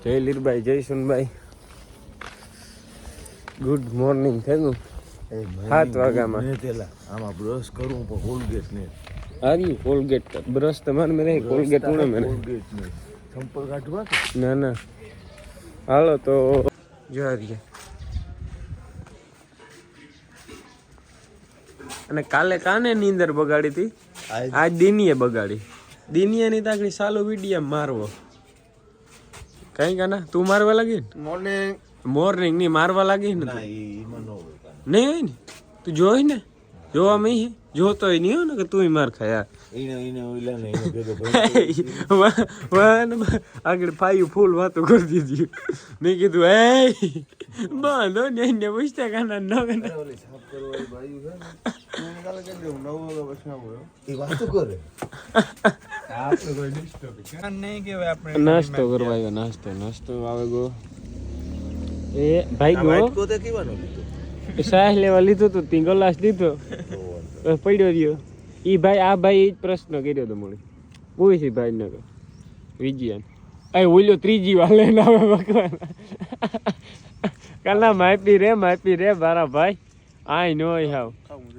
જય લીરભાઈ, જય સુનભાઈ, good morning થયું 7 વાગ્યામાં. આમાં બ્રશ કરું પણ કોલગેટ ને આર્યું કોલગેટ બ્રશ તમારે મેં નહીં, કોલગેટ ઉણે મેં કોલગેટ ને ચંપલ કાઢવા કે ના ના. હાલો તો જોઈ રહીએ. અને કાલે કાને નીંદર બગાડી હતી, આજ દિનીએ બગાડી. દિનીયાની તાકડી સાલો વિડીયા મારવો કઈ કાના તું મારવા લાગી ને મોર્નિંગ ની મારવા લાગી ને નહીં હોય ને તું જોઈ ને જોવા મેં જોતો નહીં હોય ને કે તું માર ખાયા આગળ ફાયું ફૂલ વાતો કરી દીધી. મેં કીધું એ બંધો ને પૂછતા કાના ન નાસ્તો કરવા આવ્યો. નાસ્તો આવે ગો એ ભાઈ ગો સાહ લેવા લીધો તો તી ગલાસ દીધો પડ્યો રહ્યો. ઈ ભાઈ આ ભાઈ જ પ્રશ્ન કર્યો તો મને પૂછી ભાઈ ને વિજયાન એ ઓલ્યો ત્રીજી વાર લઈને આવે ભગવાન કાના માપી રે મારા ભાઈ આઈ નો હાવ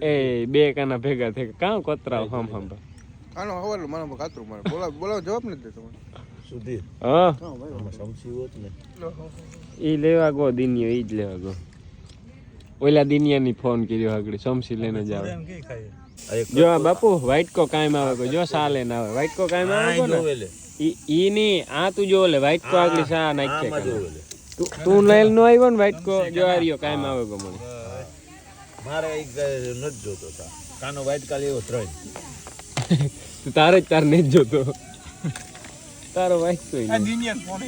એ બે કાના ભેગા થઈ કાં કોતરાવ હમ આનો હવાલો મારા કાતરું મારે બોલાવ જવાબ નથી દેતો સુધી. હા સમસી હોત ને ઈ લેવા ગો દિનિયો ઈ જ લેવા ગો. ઓલા દિનિયાની ફોન કર્યો આગળ સમસી લઈને જ આવે. જો બાપુ વ્હાઈટ કો કાયમ આવે કો જો સા લઈને આવે વ્હાઈટ કો કાયમ આવે કો ને ઈ ની આ તું જો લે વ્હાઈટ કો આગળ સા નાખે તું લઈ નો આવ્યો ને વ્હાઈટ કો જો આર્યો કાયમ આવે કો મને મારે એક નથી જોતો તા કાનો વ્હાઈટ કાલે એવો 3 તારે જ તાર નહીં જોતો તારો વ્હાઈટ કોઈ નહીં. દિનિયન ફોન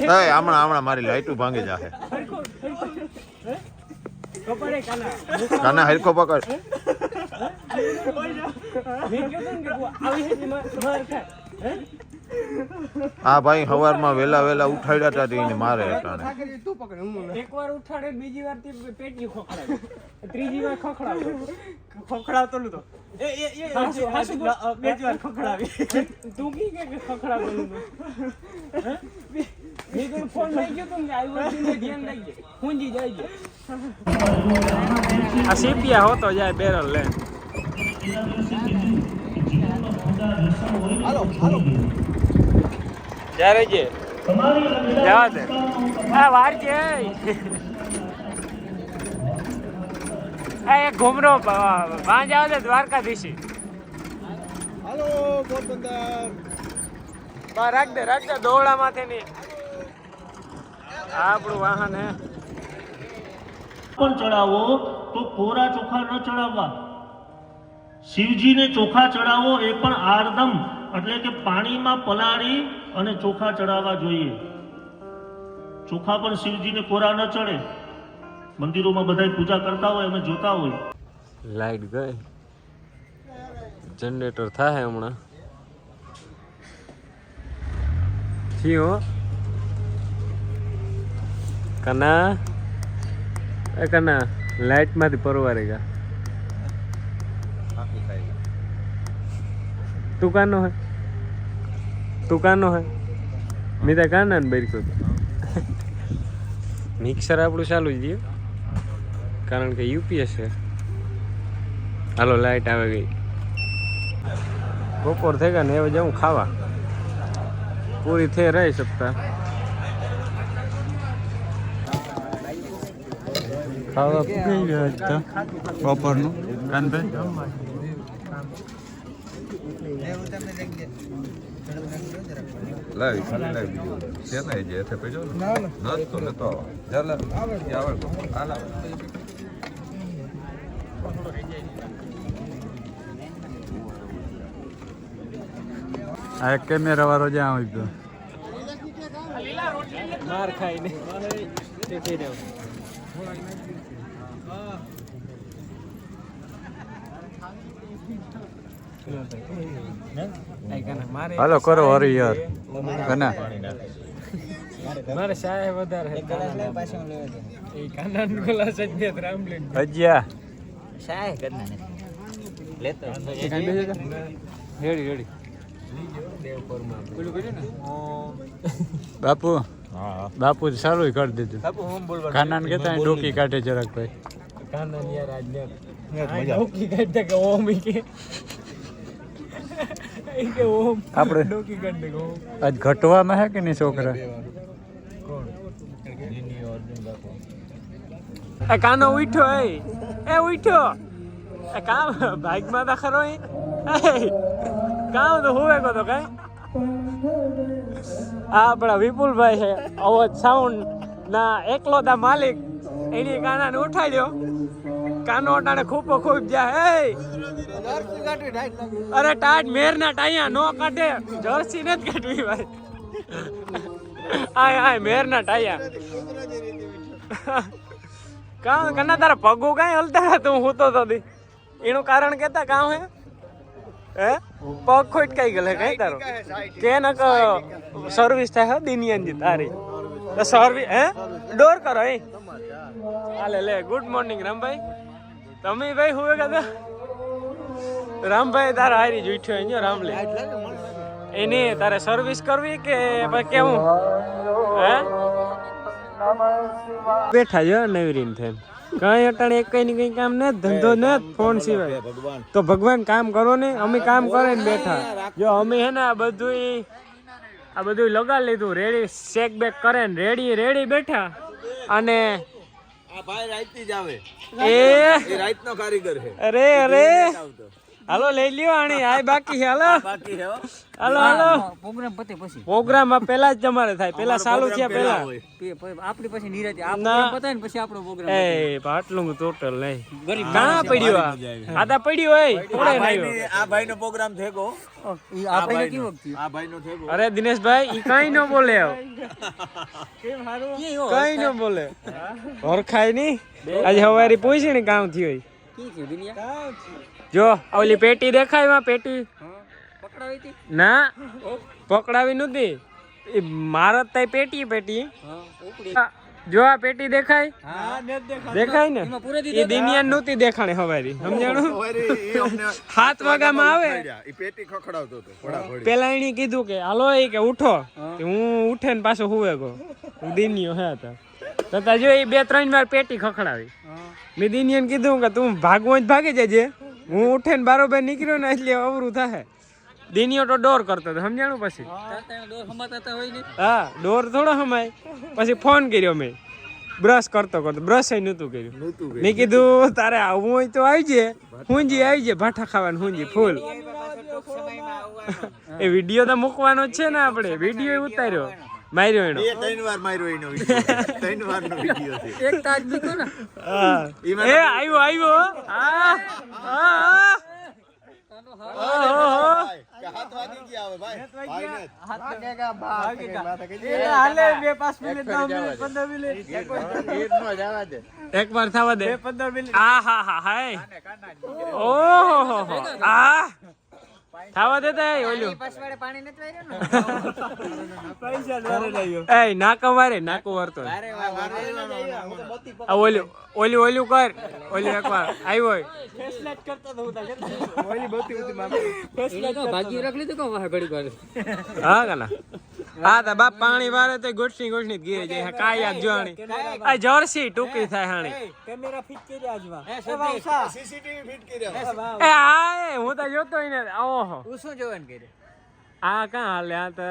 આવ્યો હમણાં મારી લાઈટું ભાંગી જાહે. કાના હરખો પકડ. હા ભાઈ સવારમાં વેલા ઉઠાડ્યા હતા એને મારે એકવાર ઉઠાડે બીજી વાર પેટી ખોખડાવે ત્રીજી વાર ખોખડાવતો નતો બે વાર ખોખડાવી તું કી કે ખોખડાવતો મેં તો ફોન લઈ ગયો તો ને આવ્યો ને ધ્યાન લઈ ગયો હુંજી જાય આ સીપિયા હોતો જાય બેરલ લે. હાલો જ્યારે જે જવા દે આ વાર છે એ ઘુમરો વાં જાવ દે દ્વારકાધીશી. હાલો પોરબંદર બા રાખ દે દોરડા માથે ની આપણું વાહન હે. પણ ચડાવો તો કોરા ચોખા ન ચડાવવા. શિવજીને ચોખા ચડાવો એ પણ આરદમ એટલે કે પાણીમાં પલાળી અને ચોખા ચડાવવા જોઈએ. ચોખા પણ શિવજીને કોરા ન ચડે. મંદિરોમાં બધા પૂજા કરતા હોય અમે જોતા હોય. લાઈટ ગઈ જનરેટર થાય હમણાં થયો કના એ કના લાઈટ માંથી પરવારે ગા તું કાનો હે મેં ત્યાં કાના ને બરી કહ્યું મિક્સર આપણું ચાલુ જ દઈએ કારણ કે યુપીએસ છે. હાલો લાઈટ આવે ગઈ. બપોર થઈ ગયા ને હવે જાઉં ખાવા પૂરી થઈ રહી શકતા ખાવા પૂરી ગયા બપોરનું કાનભાઈ લાવી બીજું છે ને જે છે પેજો નસ તો લેતો ચાલ આવે હાલ આ એક કેમેરા વાળો જ્યાં આવી ગયો માર ખાઈને હાલો કરો હરી યાર કના મારે શાય વધારે એ કાના ગ્લાસ જ ને રામલીન ભજીયા શાય કરના રેડી બાપુ હા બાપુ સારું કરી દીધું ખાનાને કહેતા ડોકી કાઢે જરાક ભાઈ આપણે આજ ઘટવામાં હે કે નહીં છોકરા એ કાનો ઉઠ્યો એ ઉઠ્યો એ કામ બાઇકમાં તો ખરો એ કામ તો હોવે કો તો કઈ આ આપણા વિપુલભાઈ છે અવાજ સાઉન્ડ ના એકલોદા માલિક એની કાનાને ઉઠાડ્યો કાનો અટાણે ખૂપો ખૂબ જાય અરે ટાટ મેરના ટાયા નો કાઢે જર્સી ને જ કાઢવી ભાઈ આય મેરના ટાયા કામ કના તારા પગો કાંઈ હલતા તું હોતો તો એનું કારણ કેતા કામ હે પગ ખોટકાઈ ગયેલ કઈ તારો કે નક સર્વિસ થાય દિનિયાની તારી સર્વિસ ડોર કરો હાલે લે ગુડ મોર્નિંગ રામભાઈ તમે ભાઈ હુવે કદા રામભાઈ તારા હારી જુઠ્યો અહીંયા રામ લે એની તારે સર્વિસ કરવી કે કેવું બેઠા જો નવરીન થઈને કઈ અટાણે એક કઈ કઈ કામ ને ધંધો ને ફોન સિવાય તો ભગવાન કામ કરો ને અમે કામ કરે ને બેઠા જો અમે હે ને આ બધું લગાડી લીધું રેડી શેક બેક કરે ને રેડી બેઠા અને આ ભાઈ રાઈતી જ આવે એ રાઈતનો કારીગર છે અરે હાલો લઈ લ્યો આણી આય બાકી છે હાલો હાલો પ્રોગ્રામ પેલા જ તમારે થાય પેલા ચાલુ થયા પેલા આપણી પછી નિરાતે પતાય ને પછી આપણો પ્રોગ્રામ એ આટલું ટોટલ નહીં કાં પડ્યું આ તા પડ્યું હોય આ ભાઈનો પ્રોગ્રામ થેગો આ ભાઈને કેવું થયું આ ભાઈનો થેગો અરે દિનેશભાઈ ઈ કાઈ ન બોલે કઈ ન બોલે ઓળખાય નહીં આજે હવારી પૂછી ને કામ થયું કી થયું દુનિયા જો ઓલી પેટી દેખાય માં પેટી પકડાવી હતી ના પકડાવી નહોતી એ મારત તઈ પેટી જો આ પેટી દેખાય દેખાય ને એ દિનિયા નહોતી દેખાણી હવારી સમજાણું 7 વાગ્યામાં આવે ઈ પેટી ખખડાવતો હતો ફોડા પેલા એણે કીધું કે હાલો એ કે ઉઠો હું ઉઠે ને પાછો હુવે ગો દિનિયો હે હતા તથા જો એ 2-3 વાર પેટી ખખડાવી મેં દિનિયાને કીધું કે તું ભાગવો જ ભાગી જજે હું ઉઠે ને બારોબાર નીકળ્યો ને એટલે અવરું થાય દિનિયો તો ડોર કરતો હતો સમજાણું પછી હા ડોર થોડો હમાય પછી ફોન કર્યો મેં બ્રશ કરતો બ્રશ નહોતું કર્યું મેં કીધું તારે આવવું હોય તો આવજે હુંજી આવજે ભાઠા ખાવાનું હુંજી ફૂલ એ વિડીયો તો મૂકવાનો જ છે ને આપણે વિડીયો ઉતાર્યો માર્યો એનો 3 વાર માર્યો એનો વિડિયો 3 વાર નો વિડિયો છે એક તાજ નીકો ને એ આવ્યો હા કે હાથ વાગી ગયા હવે ભાઈ ભાઈને હાથ વાગેગા ભાગેગા એ હાલે 2-5 મિનિટ 15 મિનિટ એક વાર થવા દે 15 મિનિટ હા હાય ઓહો આ થાવા દેતા ઓલ્યું પાછવાડે પાણી નથી વાર્યો ને પૈસા દ્વારે લાવ્યો એ નાકો વારે નાકો વારતો આ ઓલ્યું કર ઓલ્યું એકવાર આવ્યો ફેસલેટ કરતો તો હું ઓલી બતી ફેસલેટ ભાગી રાખ લીધું કો વાહ ઘડી વાર હા કના હા તા બાપ પાણી વારે તો ગોઠણી ગીરે જાય કાઈ યાદ જોણી આ જર્સી ટૂંકી થાય હાણી કેમેરા ફિટ કરી આજમાં સીસીટીવી ફિટ કર્યો એ આ હું તો જોતો ને ઓહો હું શું જોવાનું કરે આ કાં હાલે આ તો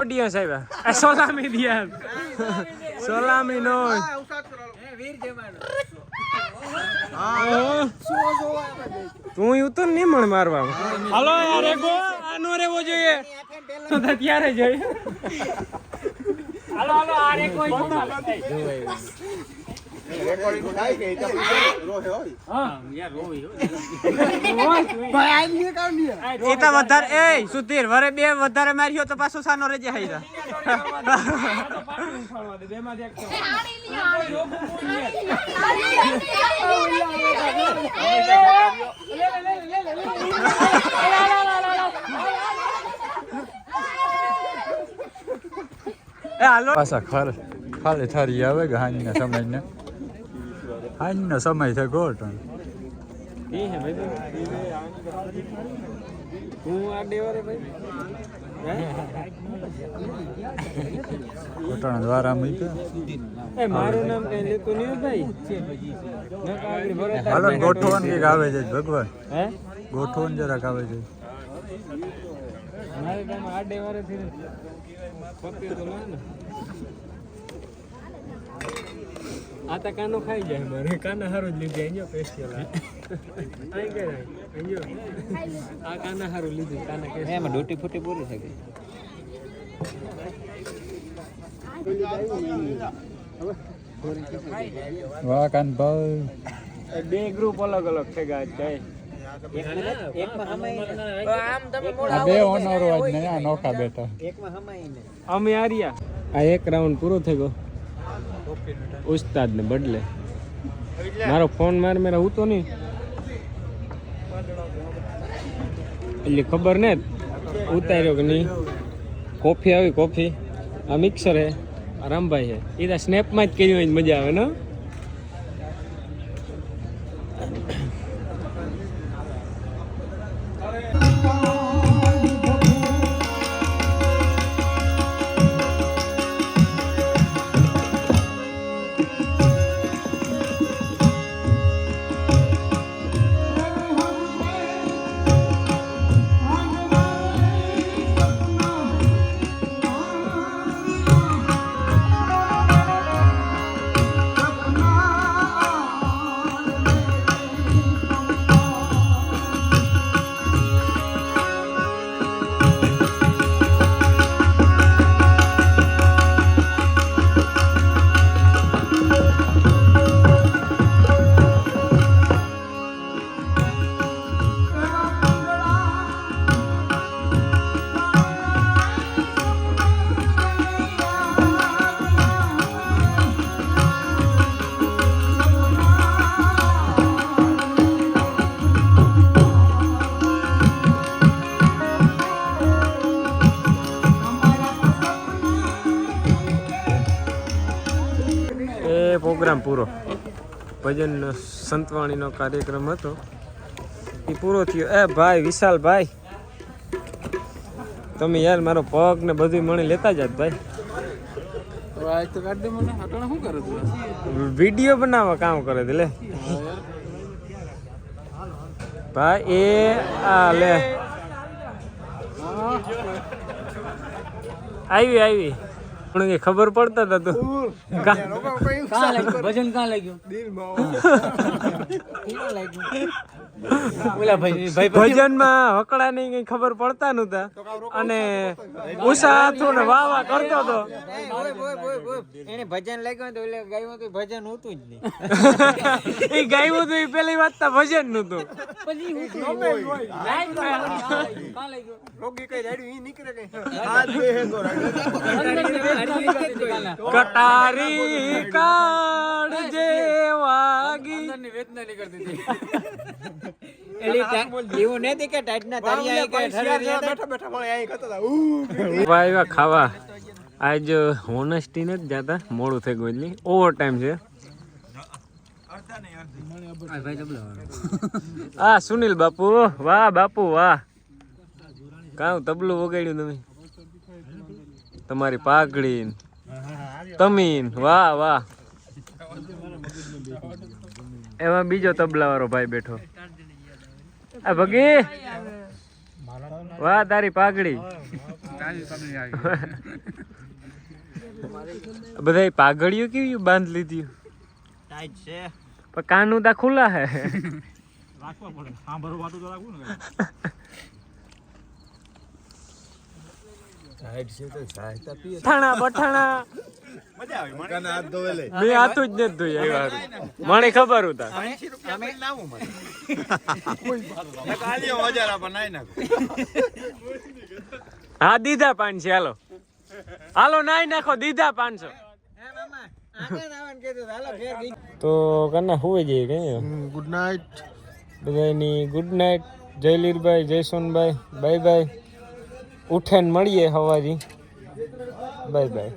ઓડિયો સાહેબ આ સોલામી દિયા સોલામી નો વીર જમાનો તું ઉતર નહીં મણ મારવા હાલો યાર એગો આનો રેવો જોઈએ તો ત્યારે જોઈએ હાલો આ રે કોઈ રેકોર્ડિંગ થાય કે ઈ રોહે હોય હા યાર રોહી ભાઈ આઈ લે કામ ની એતા વધારે એ સુધીર વરે બે વધારે માર્યો તો પાછો સાનો રેજે હાઈરા બેમાંથી એક પાછા ખાલી થારી આવે કે હાંજના સમય છે ગોટ ઈ હે ભાઈ હું આ ડેવારે ભાઈ ઘોટાણા દ્વારા મૂક્યા એ મારું નામ કઈ લેતું નહીં ભાઈ હાલો ગોઠવણ કંઈક આવે છે ભગવાન હે ગોઠવણ જરાક આવે છે મારે કામ આ ડેવારે થી પત્તી તો ના ને આ તો કાનો ખાઈ જાય મારે કાના હારું જ લીધી અહીંયા સ્પેશિયલ આઈ ગયા અહીંયા આ કાના હારું લીધી કાના કે એમાં ડોટી ફૂટી પૂરી થઈ ગઈ. વાહ કાનભાઈ બે ગ્રુપ અલગ અલગ થઈ ગયા છે આ બે ઓનરો આજ ને આ નોખા બેઠા અમે આર્યા આ એક રાઉન્ડ પૂરો થઈ ગયો ઉસ્તાદ ને બદલે મારો ફોન મેરા હું તો નહીં એટલે ખબર ને ઉતાર્યો કે નહીં કોફી આવી કોફી આ મિક્સર હે આ રામભાઈ હે એ તો સ્નેપમાં જ કર્યું હોય મજા આવે ને પ્રોગ્રામ પૂરો ભજન સંતવાણીનો કાર્યક્રમ હતો એ પૂરો થયો એ ભાઈ વિશાલભાઈ તમે યાર મારો પગ ને બધું મણી લેતા જાત ભાઈ વિડીયો બનાવવા કામ કરે છે લે ભાઈ એ આ લે આવી પણ ખબર પડતા હતા તું ભજન કાં લાગ્યું ભજનમાં હકડા ની કઈ ખબર પડતા નતા અને ઉષા હાથો ને વાહ કરતો હતો એને ભજન લાગ્યું તો એટલે ગાયું તો ભજન હોતું જ નહીં એ ગાયું તો એ પેલી વાત તો ભજન નતું કટારી કાળ જે વાગી વેદના ની કરતી હતી એવું નથી કે ટાઈટના તરિયા કે ભાઈ ખાવા આજ હોનેસ્ટી નથી જાતા મોડું થઈ ગયું એટલે ઓવર ટાઈમ છે આ સુનિલ બાપુ વાહ બાપુ વાહ કાં તબલું વગાડ્યું તમે તમારી પાઘડી તમીન વાહ વાહ એમાં બીજો તબલા વાળો ભાઈ બેઠો આ ભગી વાહ તારી પાઘડી બધા પાઘડીઓ કેવી બાંધ લીધી ટાઈટ છે પણ કાનું તા ખુલ્લા હે ઠાણા બઠાણા મેં હાથું જ નથી ધોઈ મને ખબર હતા હા દીધા 500 હાલો હાલો નાઈ નાખો દીધા 500 તો કના હુઈ જઈએ કઈ ગુડ નાઇટ બધાની ગુડ નાઇટ જય લીરભાઈ જય સોનભાઈ બાય બાય ઉઠે ને મળીએ હવાજી બાય બાય